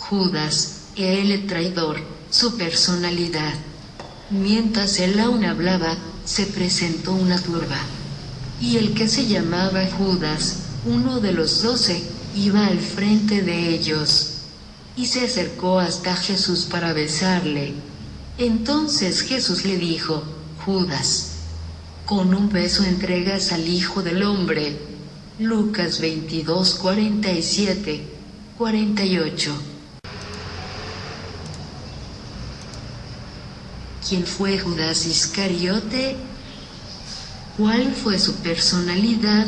Judas, el traidor, su personalidad. Mientras él aún hablaba, se presentó una turba. Y el que se llamaba Judas, uno de los 12, iba al frente de ellos. Y se acercó hasta Jesús para besarle. Entonces Jesús le dijo: Judas, con un beso entregas al Hijo del Hombre. Lucas 22, 47, 48. ¿Quién fue Judas Iscariote? ¿Cuál fue su personalidad?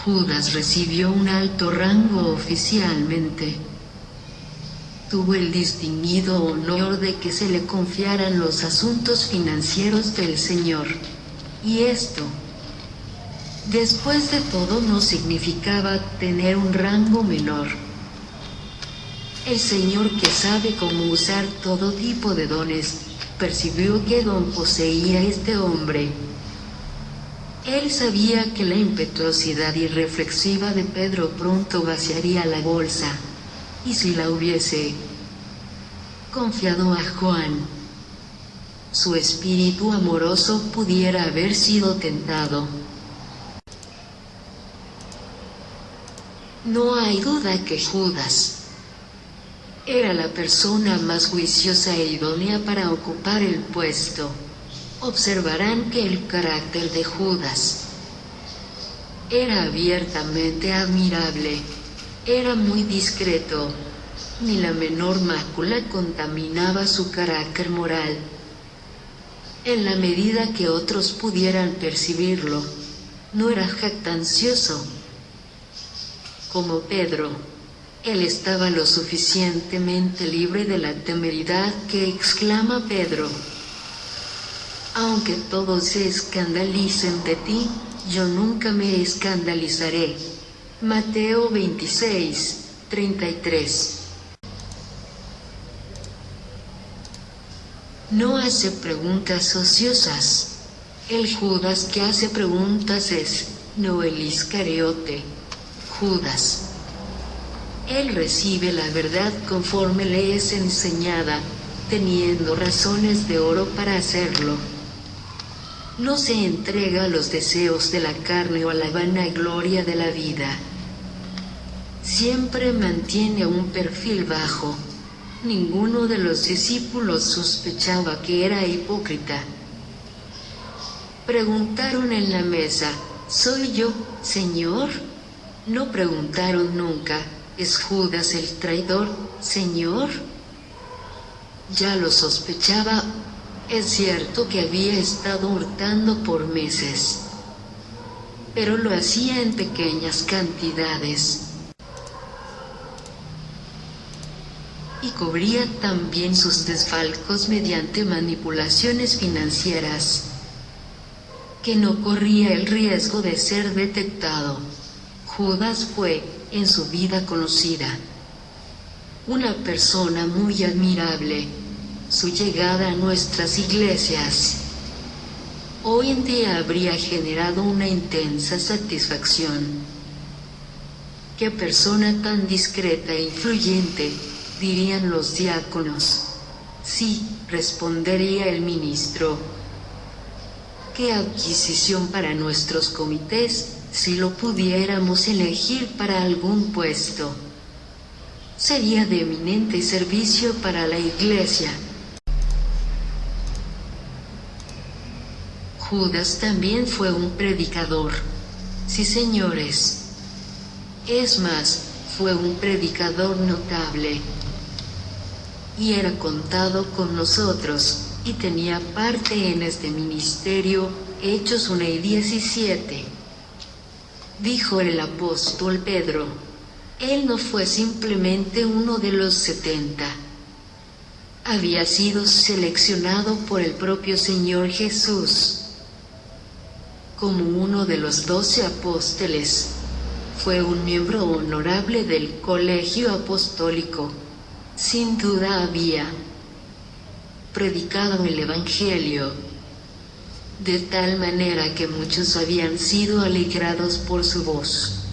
Judas recibió un alto rango oficialmente. Tuvo el distinguido honor de que se le confiaran los asuntos financieros del Señor. Y esto, después de todo, no significaba tener un rango menor. El Señor, que sabe cómo usar todo tipo de dones, percibió que don poseía a este hombre. Él sabía que la impetuosidad irreflexiva de Pedro pronto vaciaría la bolsa, y si la hubiese confiado a Juan, su espíritu amoroso pudiera haber sido tentado. No hay duda que Judas era la persona más juiciosa e idónea para ocupar el puesto. Observarán que el carácter de Judas era abiertamente admirable. Era muy discreto. Ni la menor mácula contaminaba su carácter moral. En la medida que otros pudieran percibirlo, no era jactancioso. Como Pedro, él estaba lo suficientemente libre de la temeridad que exclama Pedro: aunque todos se escandalicen de ti, yo nunca me escandalizaré. Mateo 26, 33. No hace preguntas ociosas. El Judas que hace preguntas es no el Iscariote, Judas. Él recibe la verdad conforme le es enseñada, teniendo razones de oro para hacerlo. No se entrega a los deseos de la carne o a la vanagloria de la vida. Siempre mantiene un perfil bajo. Ninguno de los discípulos sospechaba que era hipócrita. Preguntaron en la mesa: ¿soy yo, Señor? No preguntaron nunca: ¿es Judas el traidor, Señor? Ya lo sospechaba. Es cierto que había estado hurtando por meses, pero lo hacía en pequeñas cantidades. Y cubría también sus desfalcos mediante manipulaciones financieras, que no corría el riesgo de ser detectado. Judas fue, en su vida conocida, una persona muy admirable. Su llegada a nuestras iglesias hoy en día habría generado una intensa satisfacción. «Qué persona tan discreta e influyente», dirían los diáconos. «Sí», respondería el ministro. «Qué adquisición para nuestros comités, si lo pudiéramos elegir para algún puesto. Sería de eminente servicio para la iglesia». Judas también fue un predicador. Sí, señores. Es más, fue un predicador notable. Y era contado con nosotros, y tenía parte en este ministerio. Hechos 1:17. Dijo el apóstol Pedro: él no fue simplemente uno de los 70. Había sido seleccionado por el propio Señor Jesús como uno de los 12 apóstoles. Fue un miembro honorable del colegio apostólico. Sin duda había predicado el Evangelio de tal manera que muchos habían sido alegrados por su voz.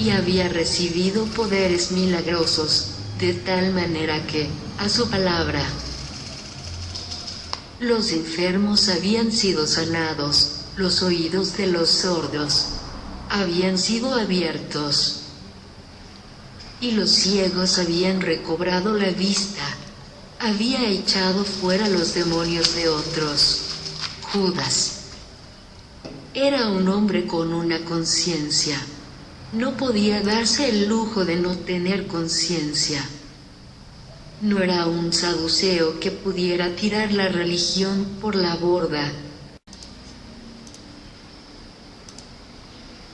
y había recibido poderes milagrosos, de tal manera que, a su palabra, los enfermos habían sido sanados, los oídos de los sordos habían sido abiertos, y los ciegos habían recobrado la vista. Había echado fuera los demonios de otros. Judas era un hombre con una conciencia. No podía darse el lujo de no tener conciencia. No era un saduceo que pudiera tirar la religión por la borda.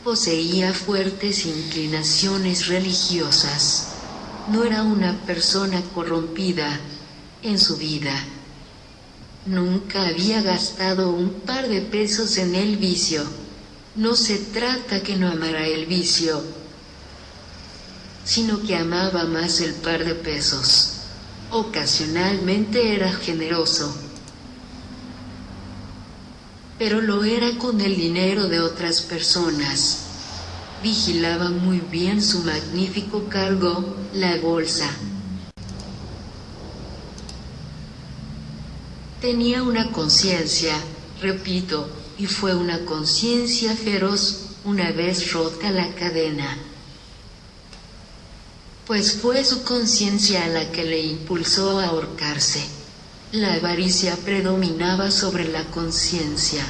Poseía fuertes inclinaciones religiosas. No era una persona corrompida en su vida. Nunca había gastado un par de pesos en el vicio. No se trata que no amara el vicio, sino que amaba más el par de pesos. Ocasionalmente era generoso, pero lo era con el dinero de otras personas. Vigilaba muy bien su magnífico cargo, la bolsa. Tenía una conciencia, repito, y fue una conciencia feroz una vez rota la cadena. Pues fue su conciencia la que le impulsó a ahorcarse. La avaricia predominaba sobre la conciencia.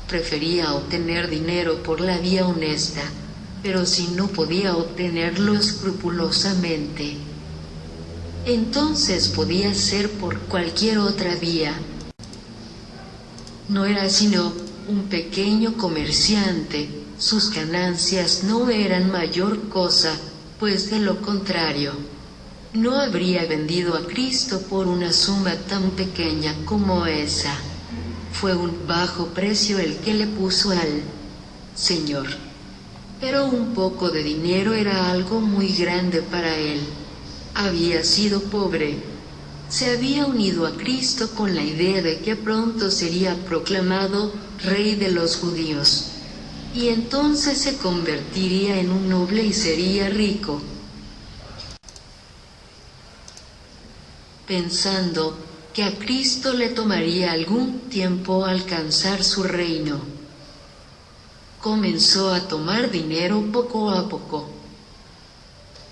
Prefería obtener dinero por la vía honesta, pero si no podía obtenerlo escrupulosamente, entonces podía ser por cualquier otra vía. No era sino un pequeño comerciante, sus ganancias no eran mayor cosa, pues de lo contrario, no habría vendido a Cristo por una suma tan pequeña como esa. Fue un bajo precio el que le puso al Señor. Pero un poco de dinero era algo muy grande para él. Había sido pobre. Se había unido a Cristo con la idea de que pronto sería proclamado Rey de los judíos. Y entonces se convertiría en un noble y sería rico. Pensando que a Cristo le tomaría algún tiempo alcanzar su reino, comenzó a tomar dinero poco a poco,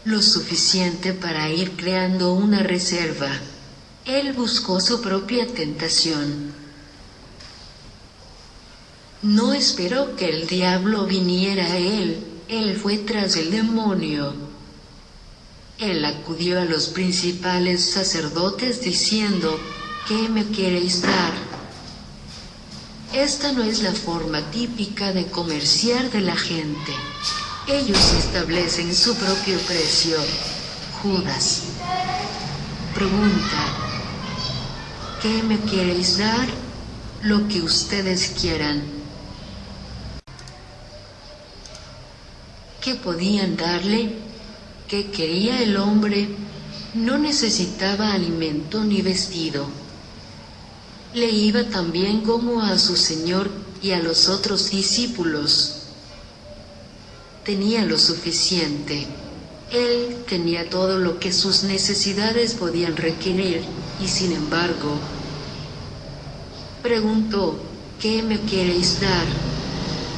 lo suficiente para ir creando una reserva. Él buscó su propia tentación. No esperó que el diablo viniera a él fue tras el demonio. Él acudió a los principales sacerdotes diciendo, ¿qué me queréis dar? Esta no es la forma típica de comerciar de la gente. Ellos establecen su propio precio. Judas pregunta, ¿qué me queréis dar? Lo que ustedes quieran. ¿Qué podían darle? ¿Qué quería el hombre? No necesitaba alimento ni vestido. Le iba tan bien como a su Señor y a los otros discípulos. Tenía lo suficiente. Él tenía todo lo que sus necesidades podían requerir, y sin embargo, preguntó, ¿qué me queréis dar?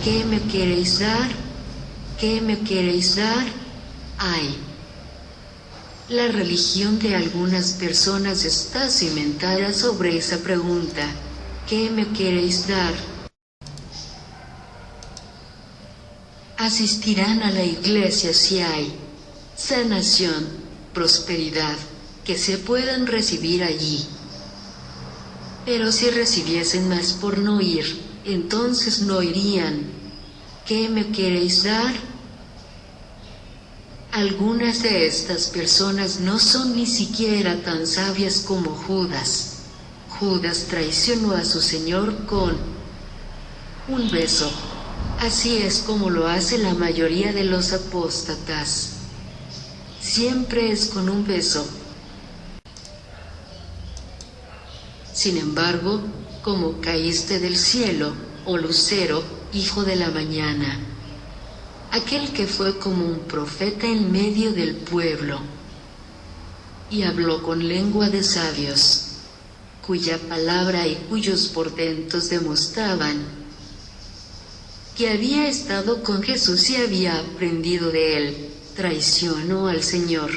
¿Qué me queréis dar? ¿Qué me queréis dar? Ay. La religión de algunas personas está cimentada sobre esa pregunta, ¿qué me queréis dar? Asistirán a la iglesia si hay sanación, prosperidad, que se puedan recibir allí. Pero si recibiesen más por no ir, entonces no irían. ¿Qué me queréis dar? Algunas de estas personas no son ni siquiera tan sabias como Judas. Judas traicionó a su Señor con un beso. Así es como lo hace la mayoría de los apóstatas. Siempre es con un beso. Sin embargo, como caíste del cielo, oh lucero, hijo de la mañana, aquel que fue como un profeta en medio del pueblo, y habló con lengua de sabios, cuya palabra y cuyos portentos demostraban que había estado con Jesús y había aprendido de él. Traicionó al Señor.